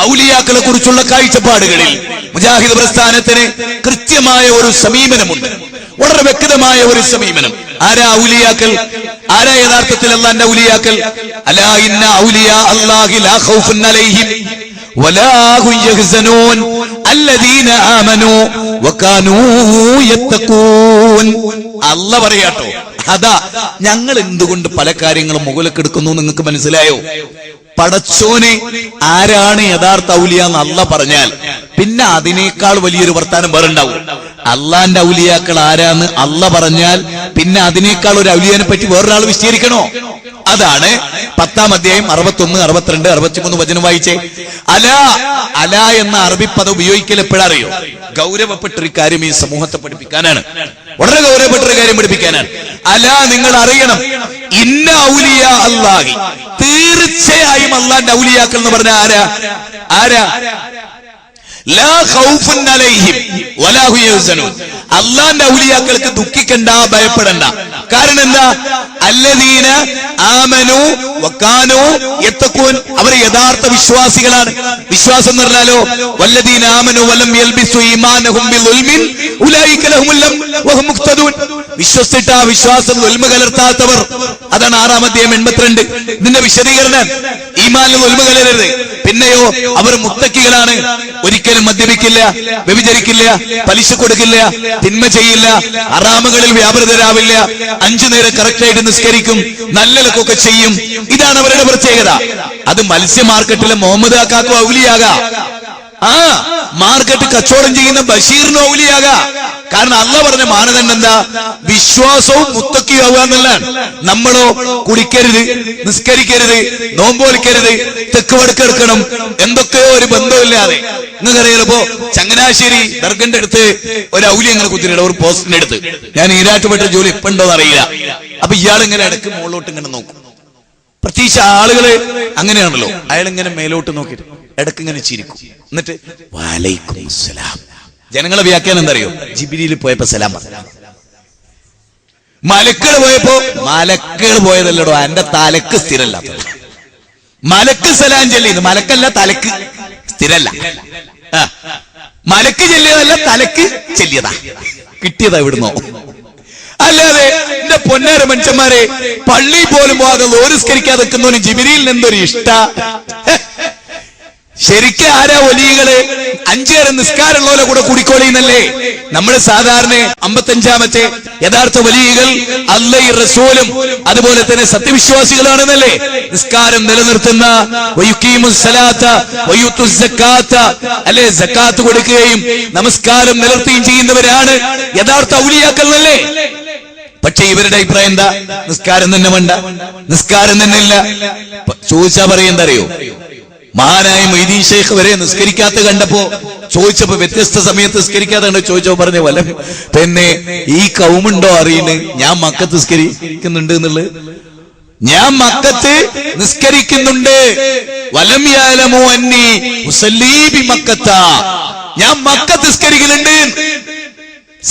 ഔലിയാക്കളെ കുറിച്ചുള്ള കാഴ്ചപ്പാടുകളിൽ മുജാഹിദ് പ്രസ്ഥാനത്തിന് കൃത്യമായ ഒരു സമീപനമുണ്ട്, വളരെ വ്യക്തമായ ഒരു സമീപനം. ആരാ ഔലിയാക്കൾ? ആരാ യഥാർത്ഥത്തിൽ അല്ലാഹുവിന്റെ ഔലിയാക്കൾ? അലാ ഇന്ന ഔലിയാ അല്ലാഹി ലാ ഖൗഫുൻ അലൈഹിം വലാ ഹും യഹ്സനൂൻ അല്ലദീന ആമനൂ വകാനൂ യത്തഖൂൻ. അല്ലാഹ് പറയാട്ടോ, അതാ ഞങ്ങൾ എന്തുകൊണ്ട് പല കാര്യങ്ങളും മുകളിലെടുക്കുന്നു നിങ്ങൾക്ക് മനസ്സിലായോ? പടച്ചോനെ ആരാണ് യഥാർത്ഥ ഔലിയ എന്ന് അല്ലാഹ് പറഞ്ഞാൽ പിന്നെ അതിനേക്കാൾ വലിയൊരു വർത്താനം വേറെ ഉണ്ടാവും. അള്ളാന്റെ ഔലിയാക്കൾ ആരാന്ന് അല്ലാഹ് പറഞ്ഞാൽ പിന്നെ അതിനേക്കാൾ ഒരു ഔലിയാനെ പറ്റി വേറൊരാൾ വിശദീകരിക്കണോ? അതാണ് 10-ാം അധ്യായം 61, 62, 63 വചനം വായിച്ചേ. അല എന്ന അറബി പദം ഉപയോഗിക്കൽ എപ്പോഴറിയോ? ഗൗരവപ്പെട്ടൊരു കാര്യം ഈ സമൂഹത്തെ പഠിപ്പിക്കാനാണ്, വളരെ ഗൗരവപ്പെട്ടൊരു കാര്യം പഠിപ്പിക്കാനാണ്. നിങ്ങൾ അറിയണം, ഇന്ന ഔലിയ അല്ലാഹി, തീർച്ചയായും അള്ളാന്റെ ഔലിയാക്കൾ എന്ന് പറഞ്ഞ ആരാ? ലാ ഖൗഫുൻ അലൈഹിം വലാ ഹും യഹ്സനൂൻ. അല്ലാഹുവിന്റെ ഔലിയാക്കൾക്ക് ദുഃഖിക്കണ്ട, ഭയപ്പെടണ്ട. കാരണം എന്താ? അല്ലദീന ആമനു വകാനൂ യത്തഖൂൻ. അവർ യഥാർത്ഥ വിശ്വാസികളാണ്. വിശ്വാസം എന്ന് പറഞ്ഞാലോ, വല്ലദീന ആമനു വലം യൽബിസു ഈമാനഹും ബിളുൽമിൻ ഉലൈക ലഹുൽ അംൻ വഹും മുഹ്തദൂൻ. വിശ്വസിച്ചിട്ട് ആ വിശ്വാസം ഉൽമ കലർത്താത്തവർ, അതാണ് 6-ാം അധ്യായം 82. ഇതിന്റെ വിശദീകരണം, ഈമാനിൽ ഉൽമ കലരരുത്. പിന്നെയോ അവർ മുത്തക്കികളാണ്. ഒരിക്കലും മദ്യപിക്കില്ല, വ്യഭിചരിക്കില്ല, പലിശ കൊടുക്കില്ല, തിന്മ ചെയ്യില്ല, ഹറാമുകളിൽ വ്യാപൃതരാവില്ല, 5 നേരം കറക്റ്റായിട്ട് നിസ്കരിക്കും, നല്ലതൊക്കെ ചെയ്യും. ഇതാണ് അവരുടെ പ്രത്യേകത. അത് മത്സ്യ മാർക്കറ്റിലെ മുഹമ്മദ് ആക്കാക്കോ ഔലിയാകാം, മാർക്കറ്റ് കച്ചവടം ചെയ്യുന്ന ബഷീറിനോ ഔലിയാകാം. കാരണം അല്ലാഹ് പറഞ്ഞ മാനദണ്ഡം എന്താ? വിശ്വാസവും മുത്തക്കിയാവുക എന്നുള്ളതാണ്. നമ്മളോ കുടിക്കരുത്, നിസ്കരിക്കരുത്, നോമ്പോലിക്കരുത്, തെക്ക് വടക്കെടുക്കണം, എന്തൊക്കെയോ ഒരു ബന്ധമില്ലാതെ. നിങ്ങൾക്കറിയാലോ, ചങ്ങനാശ്ശേരി ദർഗന്റെ അടുത്ത് ഒരു ഔലി അങ്ങനെ കുത്തിരിട, ഒരു പോസ്റ്റിന്റെ അടുത്ത്. ഞാൻ ഈരാറ്റുപെട്ട ജോലി ഇപ്പൊ ഉണ്ടോന്ന് അറിയില്ല. അപ്പൊ ഇയാളിങ്ങനെ ഇടയ്ക്ക് മുകളിലോട്ട് ഇങ്ങനെ നോക്കും. പ്രത്യേകിച്ച് ആളുകള് അങ്ങനെയാണല്ലോ, അയാളിങ്ങനെ മേലോട്ട് നോക്കിയിട്ട് ഇടയ്ക്ക് ഇങ്ങനെ ചിരിക്കും. എന്നിട്ട് വലൈക്കും സലാം. ജനങ്ങളെ വ്യാഖ്യാനം എന്താ അറിയോ? ജിബ്രീൽ പോയപ്പോ സലാം പറഞ്ഞു. മലക്കുകൾ പോയപ്പോ, മലക്കുകൾ പോയതല്ലടോ, എന്റെ തലക്ക് സ്ഥിരല്ലാത്ത മലക്ക് സലാം ചെല്ലിയത്. മലക്കല്ല, തലക്ക് സ്ഥിരല്ല. മലക്ക് ചെല്ലിയതല്ല, തലക്ക് ചെല്ലിയതാ, കിട്ടിയതാ ഇവിടുന്നോ. അല്ലാതെ എന്റെ പൊന്നാര മനുഷ്യന്മാരെ, പള്ളി പോലും പോകാതെ ഓരിസ്കരിക്കാതെ നിൽക്കുന്നവന് ജിബ്രീലിന് എന്തൊരു ഇഷ്ട. ശരിക്കും ആരാ വലിയകള്? 5 നേരം നിസ്കാരമുള്ളവരെ കൂടെ കൂടിക്കോളിന്നല്ലേ നമ്മൾ സാധാരണ 55-ാമത്തെ യഥാർത്ഥ വലിയകൾ അല്ലാഹുവും റസൂലും അതുപോലെ തന്നെ സത്യവിശ്വാസികളാണെന്നല്ലേ. നിസ്കാരം നിലനിർത്തുന്ന, അല്ലെ, സക്കാത്ത് കൊടുക്കുകയും നമസ്കാരം നിലനിർത്തുകയും ചെയ്യുന്നവരാണ് യഥാർത്ഥ ഔലിയാക്കൾ എന്നല്ലേ. പക്ഷെ ഇവരുടെ അഭിപ്രായം എന്താ? നിസ്കാരം തന്നെ വേണ്ട, നിസ്കാരം തന്നെ ഇല്ല. ചോദിച്ചാ പറയെന്തറിയോ? മഹാനായ മൊയ്തീൻ ശൈഖ് വരെ നിസ്കരിക്കാത്ത കണ്ടപ്പോ ചോദിച്ചപ്പോ, വ്യത്യസ്ത സമയത്ത് നിസ്കരിക്കാത്ത കണ്ടോ ചോദിച്ചപ്പോ പറഞ്ഞ വല്ല പിന്നെ ഈ കൗമുണ്ടോ അറിയുന്നു ഞാൻ മക്കത്ത് നിസ്കരിക്കുന്നുണ്ട് എന്നുള്ളത്. ഞാൻ മക്കത്ത് നിസ്കരിക്കുന്നുണ്ട്, വലം യഅലമു അന്നി ഉസല്ലി ബി മക്കത്ത, ഞാൻ മക്കത്ത് നിസ്കരിക്കുന്നുണ്ട്.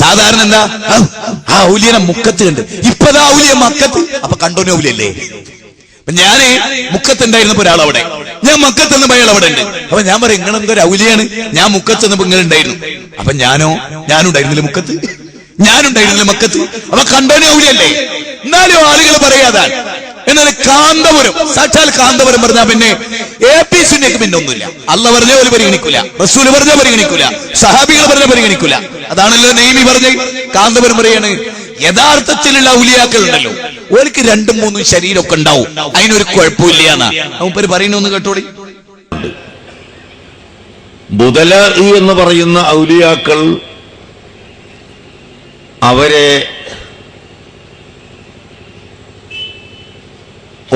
സാധാരണ എന്താ? ആ ഔലിയനെ മുക്കത്ത് കണ്ട്, ഇപ്പതാ ഔലിയ മക്കത്ത്. അപ്പൊ കണ്ടോനെ ഔലിയല്ലേ? ഞാന് മുക്കത്തുണ്ടായിരുന്നപ്പോ ഒരാളവിടെ, ഞാൻ മക്കത്തെന്നപ്പോ അയാൾ അവിടെ ഉണ്ട്. അപ്പൊ ഞാൻ പറയും, നിങ്ങളെന്തൊരു ഔലിയാണ്, ഞാൻ മുക്കത്തെന്നപ്പോ ഇങ്ങളുണ്ടായിരുന്നു. അപ്പൊ ഞാനുണ്ടായിരുന്നില്ല മുക്കത്ത്, ഞാനുണ്ടായിരുന്നില്ല മക്കത്ത്. അപ്പൊ കണ്ടോനെ ഔലിയല്ലേ? എന്നാലും ആളുകൾ പറയാതാണ്. എന്നാൽ കാന്തപുരം, സാക്ഷാൽ കാന്തപുരം പറഞ്ഞാൽ പിന്നെ APC-ക്ക് പിന്നെ ഒന്നുമില്ല. അല്ലാഹ് പറഞ്ഞ പോലെ പരിഗണിക്കൂല, റസൂൽ പറഞ്ഞ പരിഗണിക്കൂല, സഹാബികൾ പറഞ്ഞ പരിഗണിക്കൂല. അതാണല്ലോ നെയ്മി പറഞ്ഞ്. കാന്തപുരം പറയാണ്, യഥാർത്ഥത്തിലുള്ള ഔലിയാക്കൾ ഉണ്ടല്ലോ, ഓർക്ക് 2-3 ശരീരമൊക്കെ ഉണ്ടാവും, അതിനൊരു കുഴപ്പമില്ല എന്നാ മൂപ്പര് പറയുന്നൊന്ന് കേട്ടോടി. ബുദല എന്ന് പറയുന്ന ഔലിയാക്കൾ, അവരെ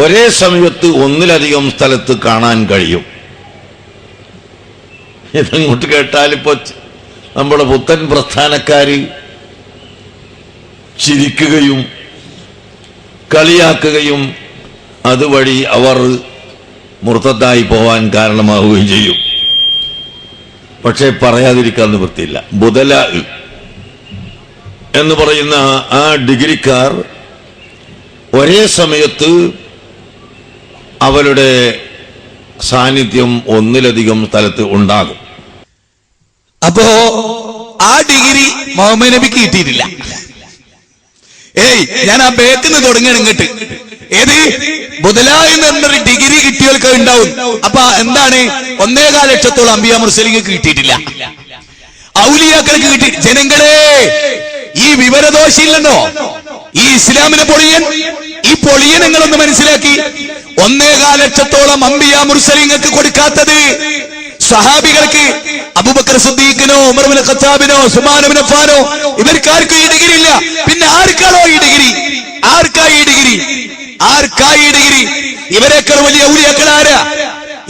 ഒരേ സമയത്ത് ഒന്നിലധികം സ്ഥലത്ത് കാണാൻ കഴിയും. ഇതങ്ങോട്ട് കേട്ടാലിപ്പോ നമ്മുടെ പുത്തൻ പ്രസ്ഥാനക്കാര് ചിരിക്കുകയും കളിയാക്കുകയും അതുവഴി അവർ മുർത്തദ്ദായി പോവാൻ കാരണമാവുകയും ചെയ്യും. പക്ഷെ പറയാതിരിക്കാൻ നിവൃത്തിയില്ല. ബുദല എന്ന് പറയുന്ന ആ ഡിഗ്രിക്കാർ ഒരേ സമയത്ത് അവരുടെ സാന്നിധ്യം ഒന്നിലധികം സ്ഥലത്ത് ഉണ്ടാകും. അപ്പോ ആ ഡിഗ്രി മുഹമ്മദ് നബിക്ക് കിട്ടിയിട്ടില്ല. ഞാൻ ആ ബേക്കിന്ന് തുടങ്ങണം ഇങ്ങോട്ട്. ഏത് മുതലായി എന്നൊരു ഡിഗ്രി കിട്ടിയവർക്ക് ഉണ്ടാവും. അപ്പൊ എന്താണ് 1.25 ലക്ഷത്തോളം അമ്പിയ മുർസലിങ്ങൾക്ക് കിട്ടിയിട്ടില്ല, ഔലിയാക്കൾക്ക് കിട്ടി. ജനങ്ങളെ, ഈ വിവരദോഷിയില്ലെന്നോ ഈ ഇസ്ലാമിനെ പൊളിയൻ, ഈ പൊളിയൻ നിങ്ങളൊന്ന് മനസ്സിലാക്കി. 1.25 ലക്ഷത്തോളം അമ്പിയ മുർസലിങ്ങൾക്ക് കൊടുക്കാത്തത് സഹാബികൾക്ക്, അബൂബക്കർ സിദ്ദീഖിനോ ഉമർ ഇബ്നുൽ ഖത്താബിനോ ഉസ്മാൻ ഇബ്നു അഫ്ഫാനോ ഇവർക്കാർക്കും ഈ ഡിഗ്രി ഇല്ല. പിന്നെ ആർക്കാണോ ഈ ഡിഗ്രി? ആർക്കാ ഈ ഡിഗ്രി? ആർക്കാ ഈ ഡിഗ്രി? ഇവരെക്കാൾ വലിയ ഔലിയാക്കൾ ആരാ?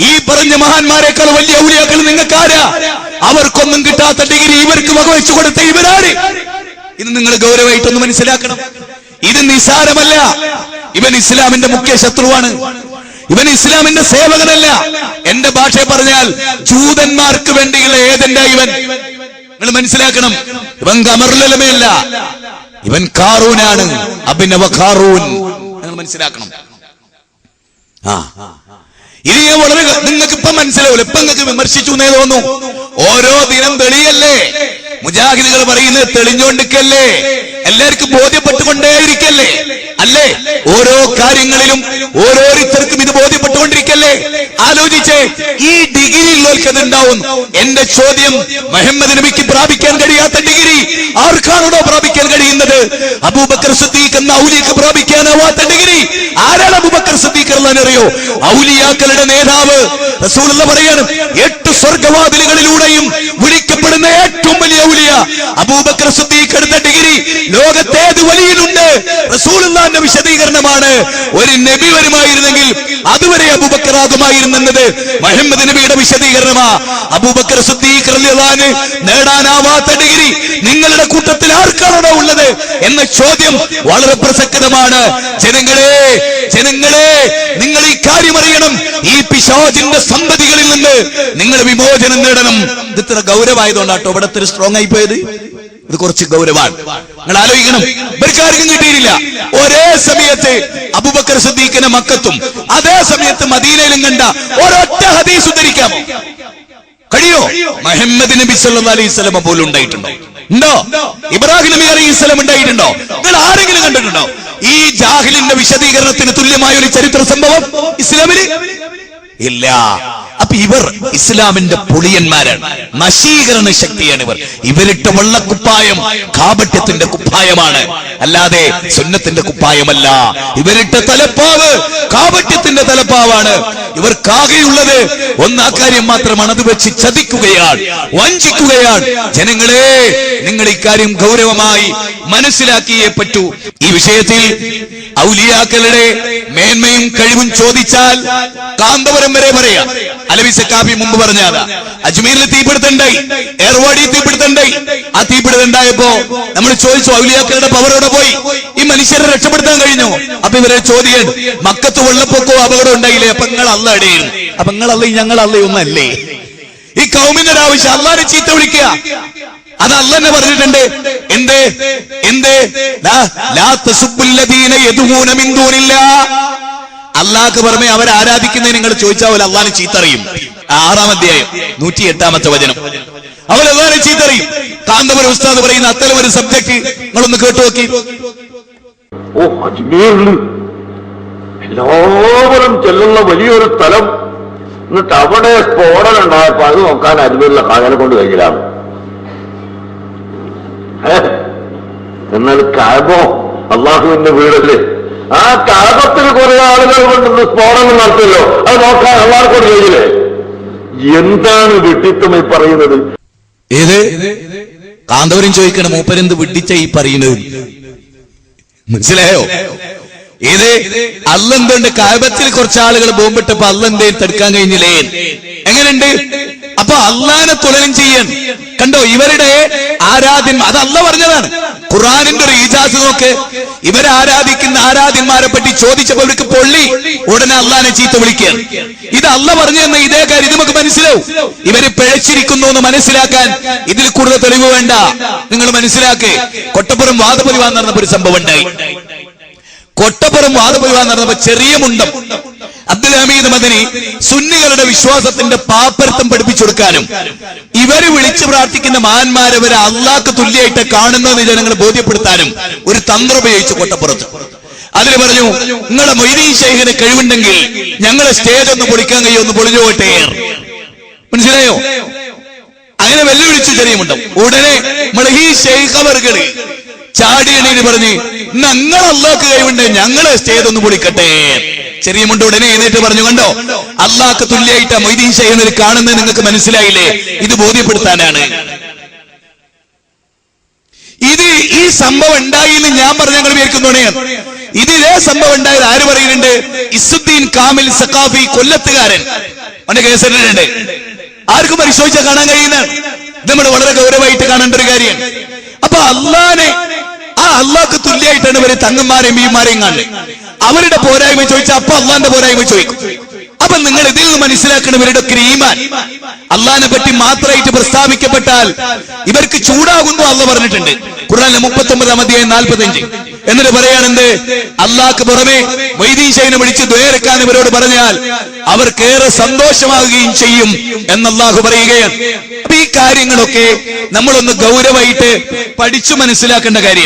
ഈ പറഞ്ഞ മഹാന്മാരെക്കാൾ വലിയ ഔലിയാക്കൾ നിങ്ങൾക്കാരാ? അവർക്കൊന്നും കിട്ടാത്ത ഡിഗ്രി ഇവർക്ക് വകവെച്ചു കൊടുത്ത ഇവരാണ്. ഇത് നിങ്ങൾ ഗൗരവമായിട്ടൊന്ന് മനസ്സിലാക്കണം. ഇത് നിസാരമല്ല. ഇവൻ ഇസ്ലാമിന്റെ മുഖ്യ ശത്രുവാണ്. ഇവൻ ഇസ്ലാമിന്റെ സേവകനല്ല. എന്റെ ഭാഷ പറഞ്ഞാൽ ജൂതന്മാർക്ക് വേണ്ടിയുള്ള ഏതെന്റെ ഇവൻ. നിങ്ങൾ മനസ്സിലാക്കണം. ഇവൻ ഖമറുലമയല്ല, ഇവൻ ഖാറൂനാണ്, അഭിനവ ഖാറൂൻ. നിങ്ങൾ മനസ്സിലാക്കണം. ഇനി വളരെ നിങ്ങൾക്ക് ഇപ്പൊ മനസ്സിലാവില്ല. ഇപ്പൊ നിങ്ങൾക്ക് വിമർശിച്ചു എന്നേ തോന്നുന്നു. ഓരോ ദിനം തെളിയല്ലേ മുജാഹിദുകൾ പറയുന്നത്? തെളിഞ്ഞോണ്ടിരിക്കല്ലേ? എല്ലാവർക്കും ബോധ്യപ്പെട്ടുകൊണ്ടേയിരിക്കല്ലേ? അല്ലേ? ഓരോ കാര്യങ്ങളിലും ഓരോരുത്തർക്കും ഇത് ബോധ്യപ്പെട്ടുകൊണ്ടിരിക്കല്ലേ? ആലോചിച്ച് ഈ ഡിഗ്രി ഉള്ളവർക്ക് അതുണ്ടാവും. എന്റെ ചോദ്യം, മുഹമ്മദ് നബിക്ക് പ്രാപിക്കാൻ കഴിയാത്ത ഡിഗ്രി ആർക്കാണോ പ്രാപിക്കാൻ കഴിയുന്നത്? അബൂബക്കർ സിദ്ദീഖ് എന്ന ഔലിയക്ക് പ്രാപിക്കാനാവാത്ത ഡിഗ്രി ആരാണ്? അബൂബക്കർ സിദ്ദീഖ് അറിയോ? ഔലിയാക്കളുടെ നേതാവ്. റസൂലുള്ളാഹി പറയാണ്, 8 സ്വർഗവാതിലുകളിലൂടെയും വിളിക്കപ്പെടുന്ന ഏറ്റവും വലിയ ഔലിയ അബൂബക്കർ സിദ്ദീഖ് എടുത്ത ഡിഗ്രി ലോകത്തേത് വലിയുണ്ട്. റസൂലുള്ളാഹിന്റെ വിശദീകരണമാണ്. ഒരു നബി വരുമായിരുന്നെങ്കിൽ അതുവരെ അബൂബക്കർ ആകുമായിരുന്നത് മുഹമ്മദ് നബിയുടെ വിശദീകരണമാ. അബൂബക്കർ സിദ്ദീഖ് റളിയല്ലാഹു അൻഹു നേടാനാവാത്ത ഡിഗ്രി നിങ്ങളുടെ കൂട്ടത്തിൽ ആർക്കാണോ ഉള്ളത് എന്ന ചോദ്യം വളരെ പ്രസക്തമാണ്. ജനങ്ങളെ നിങ്ങൾ ഈ കാര്യം അറിയണം. ഈ പിശാചിന്റെ സന്തതികളിൽ നിന്ന് നിങ്ങൾ വിമോചനം നേടണം. ഇത് ഇത്ര ഗൗരവമായതുകൊണ്ടാട്ടോ ഇവിടെ ഇത്ര സ്ട്രോങ് ആയി പോയത്. ഇത് കുറച്ച് ഗൗരവമാണ്. നിങ്ങൾ ആലോചിക്കണം. ഇവർക്കാർക്കും കിട്ടിയിട്ടില്ല. ഒരേ സമയത്ത് അബൂബക്കർ സിദ്ദീഖിനെ മക്കത്തും അതേ സമയത്ത് മദീനയിലും കണ്ട ഒരൊറ്റ ഹദീസ് ഉദ്ധരിക്കാമോ? കഴിയോ? മുഹമ്മദ് നബി സല്ലല്ലാഹു അലൈഹി വസല്ലം പോലും ഉണ്ടായിട്ടുണ്ടോ? ഉണ്ടോ? ഇബ്രാഹിം നബി അലൈഹിസ്സലാം ഉണ്ടായിട്ടുണ്ടോ? നിങ്ങൾ ആരെങ്കിലും കണ്ടിട്ടുണ്ടോ? ഈ ജാഹിലിന്റെ വിശദീകരണത്തിന് തുല്യമായ ഒരു ചരിത്ര സംഭവം ഇസ്ലാമില് ഇല്ല. അപ്പൊ ഇവർ ഇസ്ലാമിന്റെ പൊളിയന്മാരാണ്, നശീകരണ ശക്തിയാണ് ഇവർ. ഇവരിട്ട വെള്ളക്കുപ്പായം കാപട്യത്തിന്റെ കുപ്പായമാണ്, അല്ലാതെ സുന്നത്തിന്റെ കുപ്പായമല്ല. ഇവരിട്ട തലപ്പാവ് കാപട്യത്തിന്റെ തലപ്പാവാണ്. ഇവർക്കാകെയുള്ളത് ഒന്നാ കാര്യം മാത്രമാണ്, അത് വെച്ച് ചതിക്കുകയാണ്, വഞ്ചിക്കുകയാണ്. ജനങ്ങളെ, നിങ്ങൾ ഇക്കാര്യം ഗൗരവമായി മനസ്സിലാക്കിയേ പറ്റൂ. ഈ വിഷയത്തിൽ ഔലിയാക്കളുടെ മേന്മയും കഴിവും ചോദിച്ചാൽ കാന്തപുരം വരെ പറയാം. അലവി സക്കാഫി മുമ്പ് പറഞ്ഞാൽ അജ്മീരിൽ തീപിടുത്തുണ്ടായി, ഏർവാടി തീപിടുത്തുണ്ടായി. ആ തീപിടുത്തുണ്ടായപ്പോ നമ്മൾ ചോദിച്ചു, ഔലിയാക്കളുടെ പവറോടെ പോയി? ഈ മനുഷ്യരെ രക്ഷപ്പെടുത്താൻ കഴിഞ്ഞു? അപ്പൊ ഇവരെ ചോദ്യം, മക്കത്ത് വെള്ളപ്പൊക്കോ അപകടം ഉണ്ടായില്ലേ? അപ്പൊ നിങ്ങൾ അല്ല അടയും. അപ്പൊ നിങ്ങൾ അല്ല, ഞങ്ങൾ അല്ല ഒന്നല്ലേ? ഈ കൗമിന്റെ ഒരു ആവശ്യം അള്ളാനെ ചീത്ത വിളിക്കുക, അത് അള്ളാഹ് തന്നെ പറഞ്ഞിട്ടുണ്ട്. അള്ളാഹ്ക്ക് പുറമെ അവർ ആരാധിക്കുന്നതിന് നിങ്ങൾ ചോദിച്ചാൽ പോലെ അള്ളാഹിനെ ചീത്തറിയും. 6-ാം അധ്യായം 108-ാമത്തെ വചനം. അവർ അള്ളാഹിനെ ചീത്തറിയും. കാന്തപുരം ഉസ്താദ് പറയുന്ന അത്തരം ഒരു സബ്ജക്ട് നിങ്ങളൊന്ന് കേട്ടു നോക്കി. എല്ലാവരും ചെല്ലുന്ന വലിയൊരു സ്ഥലം, എന്നിട്ട് അവിടെ സ്ഫോടനം ഉണ്ടായപ്പോ അത് നോക്കാൻ അജ്മീറിലെ കാകനെ കൊണ്ട് കഴിഞ്ഞില്ലാണ്. എന്നാൽ കഅബോ അള്ളാഹുവിന്റെ വീടല്ലേ? ആ കഅബത്തിൽ കുറെ ആളുകൾ കൊണ്ടൊന്ന് സ്ഫോടനം നടത്തല്ലോ, അത് നോക്കാൻ അള്ളാഹെ കൊണ്ട് കഴിഞ്ഞില്ലേ? എന്താണ് വിഡ്ഢിത്തം ഈ പറയുന്നത്? ഏത് കാന്തപുരം ചോദിക്കണം, മൂപ്പരെന്ത് വിഡ്ഢിച്ച ഈ പറയുന്നത്? മനസ്സിലായോ? ഇത് അല്ലെന്തുണ്ട്? കഅബത്തിൽ കുറച്ച് ആളുകൾ ബോംബിട്ടപ്പോ അല്ലെന്തേലും തടുക്കാൻ കഴിഞ്ഞില്ലേ? എങ്ങനെയുണ്ട്? അപ്പൊ അള്ളാനെ തുലനം ചെയ്യാൻ കണ്ടോ? ഇവരുടെ ആരാധ്യന്മാർ, അത് അള്ളാഹ് പറഞ്ഞതാണ്. ഖുർആനിന്റെ ഒരു ഈജാസ് നോക്ക്. ഇവരെ ആരാധിക്കുന്ന ആരാധ്യന്മാരെ പറ്റി ചോദിച്ചപ്പോൾ ഇവർക്ക് പൊള്ളി, ഉടനെ അള്ളാനെ ചീത്ത വിളിക്കുകയാണ്. ഇത് അള്ളാഹ് പറഞ്ഞു തന്ന ഇതേ കാര്യം ഇത് നമുക്ക് മനസ്സിലാവും. ഇവര് പിഴച്ചിരിക്കുന്നു എന്ന് മനസ്സിലാക്കാൻ ഇതിൽ കൂടുതൽ തെളിവ് വേണ്ട. നിങ്ങൾ മനസ്സിലാക്കേ. കൊട്ടപ്പുറം വാദപതിവാൻ നടന്നപ്പോ ഒരു സംഭവം ഉണ്ടായി. കൊട്ടപ്പുറം വാദപതിവാൻ നടന്നപ്പോ ചെറിയ മുണ്ടം അബ്ദുൽ ഹമീദ് മദനി സുന്നികളുടെ വിശ്വാസത്തിന്റെ പാപ്പരത്വം പഠിപ്പിച്ചു കൊടുക്കാനും ഇവര് വിളിച്ചു പ്രാർത്ഥിക്കുന്ന മഹാന്മാരെ വരെ അള്ളാഹ്ക്ക് തുല്യമായിട്ട് കാണുന്നതെന്ന് ജനങ്ങളെ ബോധ്യപ്പെടുത്താനും ഒരു തന്ത്രം ഉപയോഗിച്ചു കൊട്ടപ്പുറത്ത്. അതിൽ പറഞ്ഞു, നിങ്ങളെ മൊയ്തീൻ ശൈഖിന് കഴിവുണ്ടെങ്കിൽ ഞങ്ങളെ സ്റ്റേജ് ഒന്ന് പൊളിക്കാൻ കഴിയും, ഒന്ന് പൊളിഞ്ഞു പോട്ടെ. മനസ്സിലായോ? അങ്ങനെ വെല്ലുവിളിച്ചു ചെറിയുമുണ്ടോ. ഉടനെ നമ്മളെ ഈ ശൈഖ് അവർകള് ചാടിയണീന് പറഞ്ഞ്, ഞങ്ങൾ അള്ളാഹ്ക്ക് കഴിവുണ്ട്, ഞങ്ങളെ സ്റ്റേജ് ഒന്ന് പൊളിക്കട്ടെ. ചെറിയമുണ്ട് ഉടനെ എഴുന്നേറ്റ് പറഞ്ഞു, കണ്ടോ അള്ളാഹ്ക്ക് തുല്യമായിട്ട് മൊയ്തീൻ ശൈഖിനെ കാണുന്നത് നിങ്ങൾക്ക് മനസ്സിലായില്ലേ, ഇത് ബോധ്യപ്പെടുത്താനാണ്. ഇത് ഈ സംഭവം ഉണ്ടായിന്ന് ഞാൻ പറഞ്ഞ ഞങ്ങൾ വിചാരിക്കുന്നോണേ. ഇതിലേ സംഭവം ഉണ്ടായത് ആര് പറയുന്നുണ്ട്? ഇസുദ്ദീൻ കാമിൽ സഖാഫി, കൊല്ലത്തുകാരൻ, അവന്റെ കേസറിലുണ്ട്. ആർക്കും പരിശോധിച്ചാൽ കാണാൻ കഴിയുന്ന നമ്മൾ വളരെ ഗൗരവമായിട്ട് കാണേണ്ട ഒരു കാര്യം. അപ്പൊ അള്ളാനെ അള്ളാഹ്ക്ക് തുല്യമായിട്ടാണ് ഇവര് തങ്ങന്മാരെയും ബീമാരെയും കാണുന്നത്. അവരുടെ പോരായ്മ ചോദിച്ചാൽ അപ്പൊ അള്ളാന്റെ പോരായ്മ ചോദിക്കും. അപ്പൊ നിങ്ങൾ ഇതിൽ നിന്ന് മനസ്സിലാക്കണം, ഇവരുടെ ഈമാൻ അള്ളാഹിനെ പറ്റി മാത്രമായിട്ട് പ്രസ്താവിക്കപ്പെട്ടാൽ ഇവർക്ക് ചൂടാകുന്നു അള്ളാഹ് പറഞ്ഞിട്ടുണ്ട് ഖുർആനിലെ 39-ാം അധ്യായം 45. എന്നിട്ട് പറയാണെന്ത്, അള്ളാഹ്ക്ക് പുറമെ മൊയ്തീൻ ശൈഖിനെ വിളിച്ച് ദുആ ഇവരോട് പറഞ്ഞാൽ അവർക്കേറെ സന്തോഷമാകുകയും ചെയ്യും എന്ന് അള്ളാഹു പറയുകയാണ്. അപ്പൊ ഈ കാര്യങ്ങളൊക്കെ നമ്മളൊന്ന് ഗൗരവമായിട്ട് പഠിച്ചു മനസ്സിലാക്കേണ്ട കാര്യമാണ്.